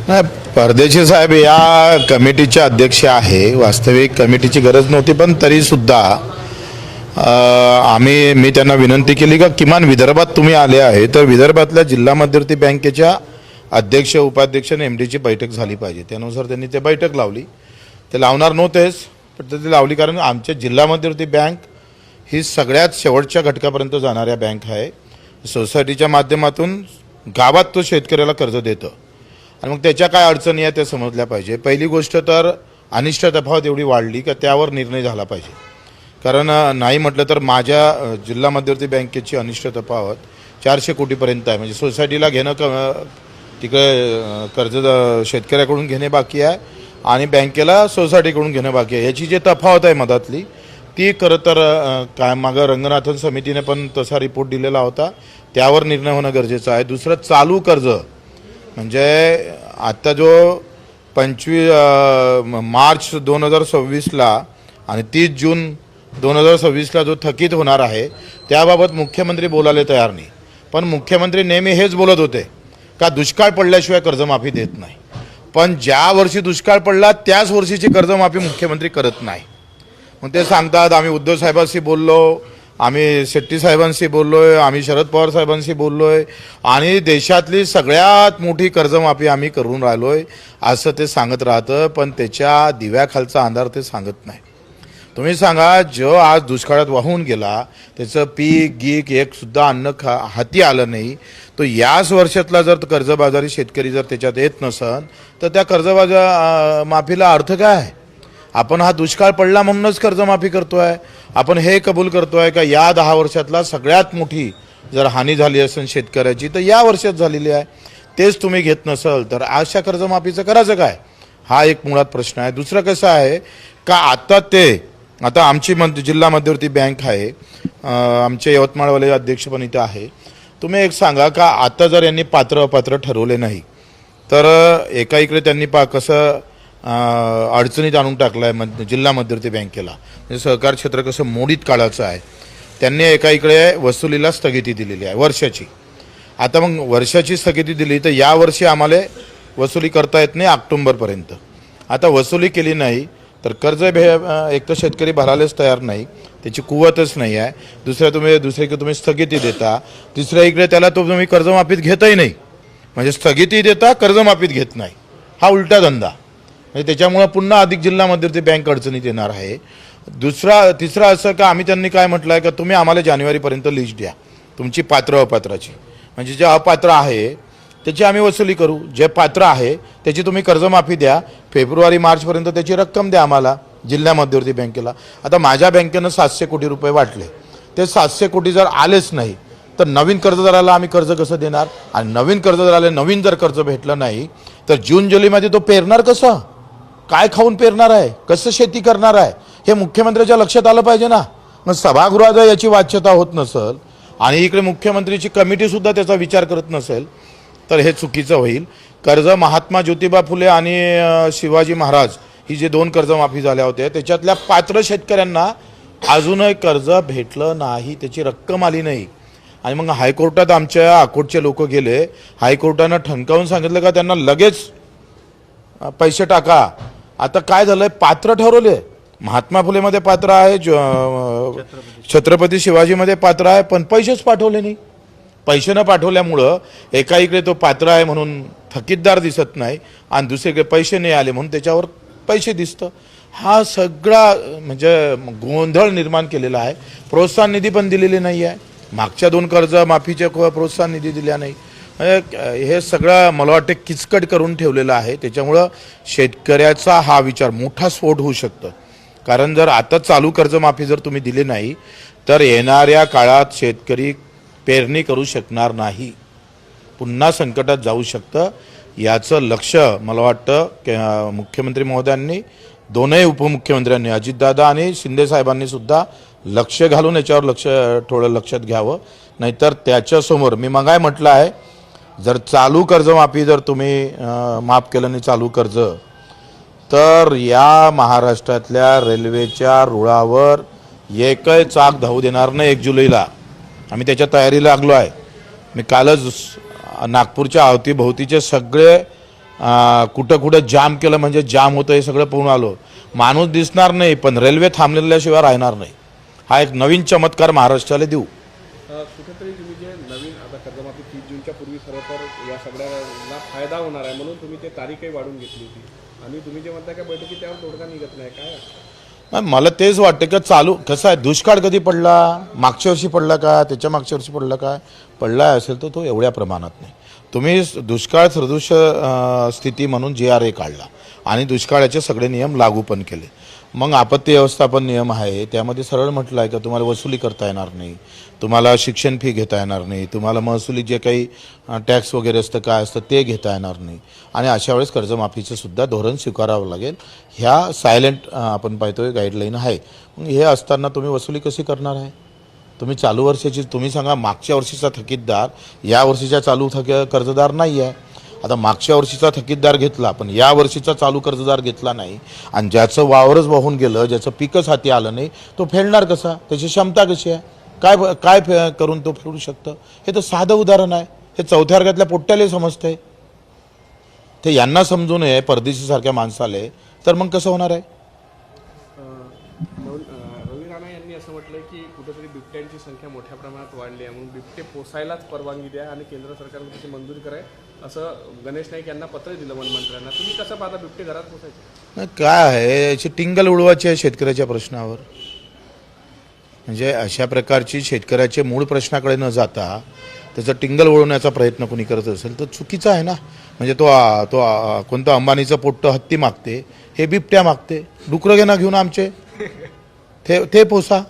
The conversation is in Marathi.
नाही, परदेशी साहेब या कमिटीचे अध्यक्ष आहे. वास्तविक कमिटीची गरज नव्हती, पण तरीसुद्धा मी त्यांना विनंती केली का किमान विदर्भात तुम्ही आले आहे तर विदर्भातल्या जिल्हा मध्यवर्ती बँकेच्या अध्यक्ष उपाध्यक्ष आणि MDची बैठक झाली पाहिजे. त्यानुसार त्यांनी ते बैठक लावली. ते लावणार नव्हतेच, पण ते लावली कारण आमच्या जिल्हा मध्यवर्ती बँक ही सगळ्यात शेवटच्या घटकापर्यंत जाणाऱ्या बँक आहे. सोसायटीच्या माध्यमातून गावात तो शेतकऱ्याला कर्ज देतं आणि मग त्याच्या काय अडचणी आहे ते समजल्या पाहिजे. पहिली गोष्ट तर अनिष्ट तफावत एवढी वाढली का त्यावर निर्णय झाला पाहिजे. कारण नाही म्हटलं तर माझ्या जिल्हा मध्यवर्ती बँकेची अनिष्ट तफावत 400 कोटीपर्यंत आहे. म्हणजे सोसायटीला घेणं तिकडे कर्ज शेतकऱ्याकडून घेणे बाकी आहे आणि बँकेला सोसायटीकडून घेणं बाकी आहे. याची जी तफावत आहे मधातली ती खरं तर काय मागं रंगनाथन समितीने पण तसा रिपोर्ट दिलेला होता, त्यावर निर्णय होणं गरजेचं आहे. दुसरं चालू कर्ज म्हणजे आता जो 25 मार्च 2026ला आणि 30 जून 2026ला जो थकीत होणार आहे त्याबाबत मुख्यमंत्री बोलायला तयार नाही. पण मुख्यमंत्री नेहमी हेच बोलत होते का दुष्काळ पडल्याशिवाय कर्जमाफी देत नाही. पण ज्या वर्षी दुष्काळ पडला त्याच वर्षीची कर्जमाफी मुख्यमंत्री करत नाही. मग ते सांगतात आम्ही उद्धव साहेबांशी बोललो, आम्ही शेट्टी साहेबांशी बोललोय, आम्ही शरद पवार साहेबांशी बोललोय आणि देशातली सगळ्यात मोठी कर्जमाफी आम्ही करून राहिलोय असं ते सांगत राहतं. पण त्याच्या दिव्याखालचा अंधार ते सांगत नाही. तुम्ही सांगा, जो आज दुष्काळात वाहून गेला त्याचं पीक गीक एक सुद्धा अन्न हाती आलं नाही, तो याच वर्षातला जर कर्जबाजारी शेतकरी जर त्याच्यात येत नसन तर त्या माफीला अर्थ काय आहे? आपण हा दुष्काळ पडला म्हणूनच कर्जमाफी करतोय. आपण हे कबूल करतोय का या 10 वर्षातला सगळ्यात मोठी जर हानी झाली असेल शेतकऱ्याची तर या वर्षात झालेली आहे. तेच तुम्ही घेत नसाल तर अशा कर्जमाफीचं करायचं काय? हा एक मुळात प्रश्न आहे. दुसरं कसं आहे का आता आमची जिल्हा मध्यवर्ती बँक आहे, आमचे यवतमाळवाले अध्यक्ष पण इथं आहे. तुम्ही एक सांगा का आता जर यांनी पात्र अपात्र ठरवले नाही तर एका इकडे त्यांनी कसं अडचणीत आणून टाकलं आहे जिल्हा मध्यवर्ती बँकेला. म्हणजे सहकार क्षेत्र कसं मोडीत काढायचं आहे. त्यांनी एका इकडे वसुलीला स्थगिती दिलेली आहे वर्षाची. आता मग वर्षाची स्थगिती दिली तर यावर्षी आम्हाला वसुली करता येत नाही ऑक्टोबरपर्यंत. आता वसुली केली नाही तर कर्ज एक तर शेतकरी भरायलाच तयार नाही, त्याची कुवतच नाही आहे. दुसरीकडे तुम्ही स्थगिती देता, तिसऱ्या इकडे त्याला तुम्ही कर्जमाफीत घेतही नाही. म्हणजे स्थगिती देता कर्जमाफीत घेत नाही, हा उलटा धंदा. म्हणजे त्याच्यामुळं पुन्हा अधिक जिल्हा मध्यवर्ती बँक अडचणीत येणार आहे. तिसरं असं का आम्ही त्यांनी काय म्हटलं आहे का तुम्ही आम्हाला जानेवारीपर्यंत लिस्ट द्या तुमची पात्र अपात्राची. म्हणजे जे अपात्र आहे त्याची आम्ही वसुली करू, जे पात्र आहे त्याची तुम्ही कर्जमाफी द्या. फेब्रुवारी मार्चपर्यंत त्याची रक्कम द्या आम्हाला जिल्हा मध्यवर्ती बँकेला. आता माझ्या बँकेनं 700 कोटी रुपये वाटले, ते 700 कोटी जर आलेच नाही तर नवीन कर्जदाराला आम्ही कर्ज कसं देणार? आणि नवीन कर्जदाराला नवीन जर कर्ज भेटलं नाही तर जून जुलैमध्ये तो पेरणार कसं? काय खाऊन पेरणार आहे? कसं शेती करणार आहे? हे मुख्यमंत्र्याच्या लक्षात आलं पाहिजे ना. मग सभागृहात याची वाच्यता होत नसेल आणि इकडे मुख्यमंत्रीची कमिटीसुद्धा त्याचा विचार करत नसेल तर हे चुकीचं होईल. कर्ज महात्मा ज्योतिबा फुले आणि शिवाजी महाराज ही जे 2 कर्जमाफी झाल्या होत्या त्याच्यातल्या पात्र शेतकऱ्यांना अजूनही कर्ज भेटलं नाही, त्याची रक्कम आली नाही. आणि मग हायकोर्टात आमच्या अकोटचे लोक गेले, हायकोर्टानं ठणकावून सांगितलं का त्यांना लगेच पैसे टाका. आता काय झालंय, पात्र ठरवले. महात्मा फुलेमध्ये पात्र आहे, छत्रपती शिवाजीमध्ये पात्र आहे, पण पैसेच पाठवले नाही. पैसे न पाठवल्यामुळं एका इकडे तो पात्र आहे म्हणून थकीतदार दिसत नाही आणि दुसरीकडे पैसे नाही आले म्हणून त्याच्यावर पैसे दिसतं. हा सगळा म्हणजे गोंधळ निर्माण केलेला आहे. प्रोत्साहन निधी पण दिलेली नाही आहे. मागच्या 2 कर्जमाफीचे प्रोत्साहन निधी दिल्या नाही. हे सगळं मला वाटतं किचकट करून ठेवलेलं आहे. त्याच्यामुळं शेतकऱ्याचा हा विचार मोठा स्फोट होऊ शकतं. कारण जर आता चालू कर्जमाफी जर तुम्ही दिली नाही तर येणाऱ्या काळात शेतकरी पेरणी करू शकणार नाही, पुन्हा संकटात जाऊ शकतं. याचं लक्ष मला वाटतं मुख्यमंत्री महोदयांनी, दोनही उपमुख्यमंत्र्यांनी अजितदादा आणि शिंदे साहेबांनी सुद्धा लक्ष घालून याच्यावर थोडं लक्षात घ्यावं. नाहीतर त्याच्यासमोर मी मगाय म्हटलं आहे, जर चालू कर्जमाफी जर तुम्ही माफ केलं नाही चालू कर्ज तर या महाराष्ट्रातल्या रेल्वेच्या रुळावर एकही चाक धावू देणार नाही 1 जुलैला. आम्ही त्याच्या तयारीला लागलो आहे. मी कालच नागपूरच्या अवतीभोवतीचे सगळे कुठं कुठं जाम केलं म्हणजे जाम होतं हे सगळं पाहून आलो. माणूस दिसणार नाही पण रेल्वे थांबलेल्याशिवाय राहणार नाही. हा एक नवीन चमत्कार महाराष्ट्राला देऊ. कुठेतरी तुम्ही जे नवीन आता कर्जमाफी 30 जूनच्या पूर्वी खरं तर या सगळ्याला फायदा होणार आहे म्हणून तुम्ही ते तारीखही वाढून घेतली होती आणि तुम्ही जे म्हणता का बैठकीत त्यावर तोडगा निघत नाही काय? मला तेच वाटतं की चालू कसं आहे, दुष्काळ कधी पडला? मागच्या वर्षी पडला का? त्याच्या मागच्या वर्षी पडला का? पडला असेल तर तो एवढ्या प्रमाणात नाही. तुम्ही दुष्काळ सदृश स्थिती म्हणून GRA काढला आणि दुष्काळाचे सगळे नियम लागू पण केले. मग आपत्ती व्यवस्थापन नियम आहे त्यामध्ये सरळ म्हटलं आहे का तुम्हाला वसुली करता येणार नाही, तुम्हाला शिक्षण फी घेता येणार नाही, तुम्हाला महसुली जे काही टॅक्स वगैरे असतं काय असतं ते घेता येणार नाही आणि अशा वेळेस कर्जमाफीचं सुद्धा धोरण स्वीकारावं लागेल. ह्या सायलेंट आपण पाहतोय गाईडलाईन आहे. मग हे असताना तुम्ही वसुली कशी करणार आहे? तुम्ही चालू वर्षाची तुम्ही सांगा, मागच्या वर्षीचा थकीतदार या वर्षीच्या चालू कर्जदार नाही आहे. आता मागच्या वर्षीचा थकीतदार घेतला पण या वर्षीचा चालू कर्जदार घेतला नाही आणि ज्याचं वावरच वाहून गेलं, ज्याचं पीकच हाती आलं नाही, तो फेडणार कसा? त्याची क्षमता कशी आहे? काय काय करून तो फेडू शकतं? हे तर साधं उदाहरण आहे. हे चौथ्या वर्गातल्या पोट्ट्याला समजतंय. ते यांना समजू नये परदेशीसारख्या माणसाले, तर मग कसं होणार आहे? रवी राणा यांनी असं म्हटलंय की कुठेतरी बिबट्यांची संख्या मोठ्या प्रमाणात वाढली आहे म्हणून बिबटे पोसायलाच परवानगी द्या आणि केंद्र सरकारने त्याची मंजुरी कराय असं गणेश नाईक यांना पत्र दिलं वनमंत्र्यांना. तुम्ही कसं पाहता बिबटे घरात पोसायचे? काय आहे, याची टिंगल उडवायची आहे शेतकऱ्याच्या प्रश्नावर. म्हणजे अशा प्रकारची शेतकऱ्याचे मूळ प्रश्नाकडे न जाता त्याचं टिंगल वळवण्याचा प्रयत्न कोणी करत असेल तर चुकीचा आहे ना. म्हणजे तो कोणतं अंबानीचं पोट्ट हत्ती मागते, हे बिबट्या मागते. डुकरं घे ना घेऊन आमचे, ते पोसा.